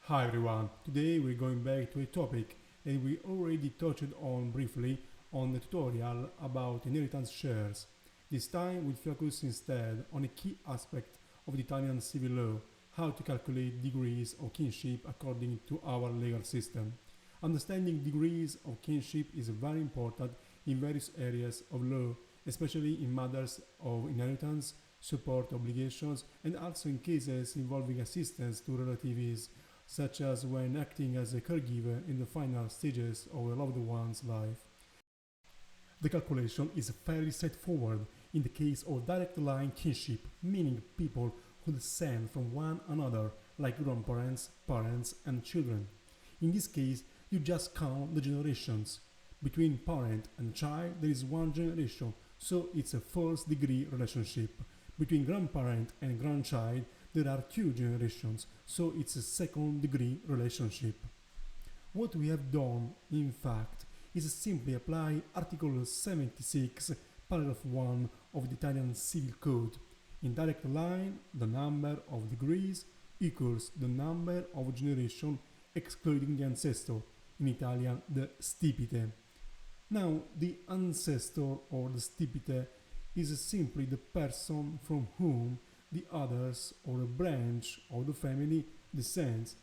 Hi everyone, today we're going back to a topic that we already touched on briefly on the tutorial about inheritance shares. This time we'll focus instead on a key aspect of the Italian civil law, how to calculate degrees of kinship according to our legal system. Understanding degrees of kinship is very important in various areas of law, especially in matters of inheritance, support obligations, and also in cases involving assistance to relatives such as when acting as a caregiver in the final stages of a loved one's life. The calculation is fairly straightforward in the case of direct line kinship, meaning people who descend from one another, like grandparents, parents, and children. In this case, you just count the generations. Between parent and child, there is one generation, so it's a first degree relationship. Between grandparent and grandchild, there are two generations, so it's a second degree relationship. What we have done, in fact, is simply apply Article 76, paragraph 1 of the Italian Civil Code. In direct line, the number of degrees equals the number of generation excluding the ancestor, in Italian the stipite. Now, the ancestor or the stipite is simply the person from whom the others or a branch of the family descends.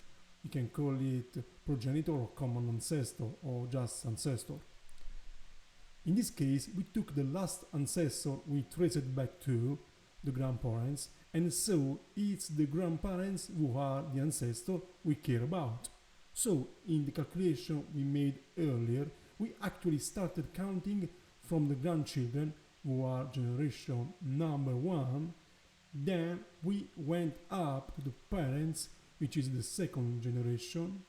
You can call it progenitor or common ancestor or just ancestor. In this case, we took the last ancestor we traced back to the grandparents, and so it's the grandparents who are the ancestor we care about. So, in the calculation we made earlier, we actually started counting from the grandchildren who are generation number 1. Then we went up to the parents, which is the second generation,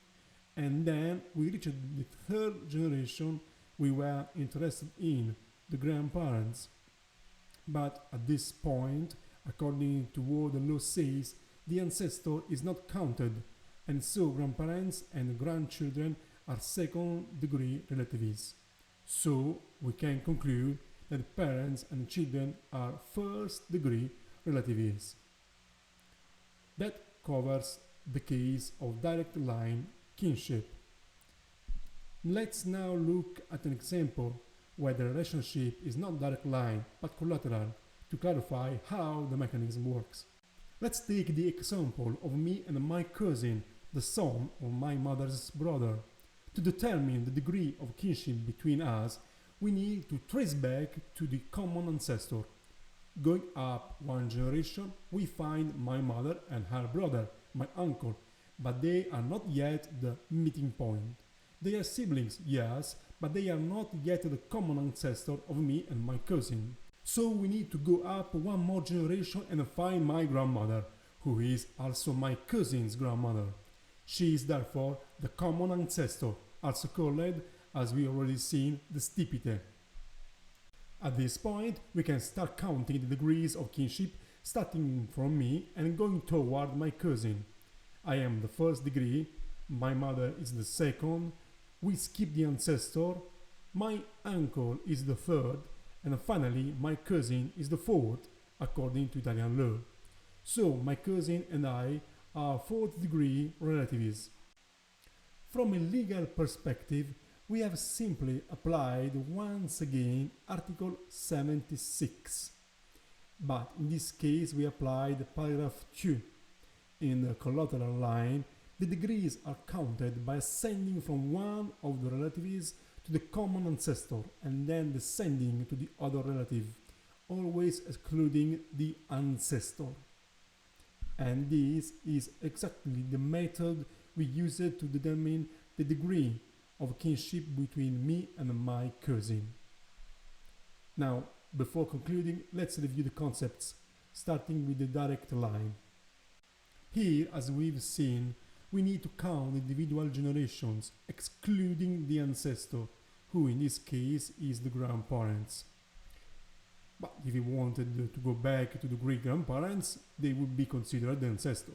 and then we reached the third generation we were interested in, the grandparents. But at this point, according to what the law says, the ancestor is not counted, and so grandparents and grandchildren are second degree relatives. So we can conclude that parents and children are first degree relatives. That covers the case of direct line kinship. Let's now look at an example where the relationship is not direct line but collateral to clarify how the mechanism works. Let's take the example of me and my cousin, the son of my mother's brother. To determine the degree of kinship between us, we need to trace back to the common ancestor. Going up one generation, we find my mother and her brother, my uncle, but they are not yet the meeting point. They are siblings, yes, but they are not yet the common ancestor of me and my cousin. So we need to go up one more generation and find my grandmother, who is also my cousin's grandmother. She is therefore the common ancestor, also called, as we already seen, the stipite. At this point, we can start counting the degrees of kinship starting from me and going toward my cousin. I am the first degree, my mother is the second, we skip the ancestor, my uncle is the third, and finally my cousin is the fourth, according to Italian law. So my cousin and I are fourth degree relatives. From a legal perspective, we have simply applied once again Article 76. But in this case we applied paragraph 2. In the collateral line, the degrees are counted by ascending from one of the relatives to the common ancestor and then descending to the other relative, always excluding the ancestor. And this is exactly the method we used to determine the degree of kinship between me and my cousin. Now, before concluding, let's review the concepts, starting with the direct line. Here, as we've seen, we need to count individual generations, excluding the ancestor, who in this case is the grandparents. But if we wanted to go back to the great-grandparents, they would be considered the ancestor.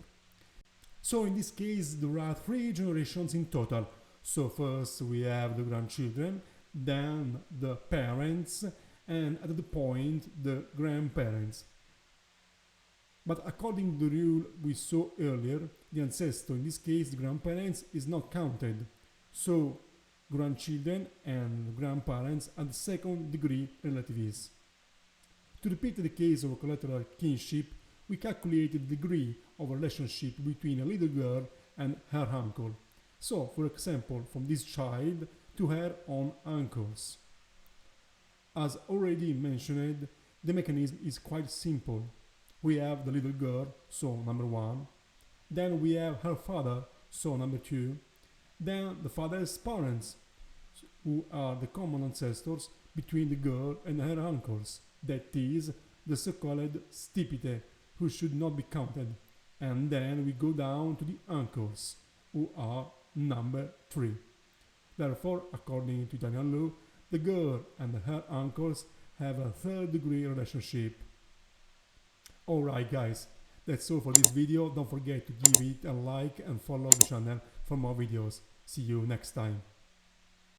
So in this case, there are 3 generations in total. So first we have the grandchildren, then the parents, and at the point the grandparents. But according to the rule we saw earlier, the ancestor, in this case the grandparents, is not counted. So grandchildren and grandparents are the second degree relatives. To repeat the case of a collateral kinship, we calculated the degree of a relationship between a little girl and her uncle. So, for example, from this child to her own uncles. As already mentioned, the mechanism is quite simple. We have the little girl, so number 1. Then we have her father, so number 2. Then the father's parents, who are the common ancestors between the girl and her uncles. That is, the so-called stipite, who should not be counted. And then we go down to the uncles, who are number 3. Therefore, according to Italian law, the girl and her uncles have a third degree relationship. Alright guys, that's all for this video. Don't forget to give it a like and follow the channel for more videos. See you next time.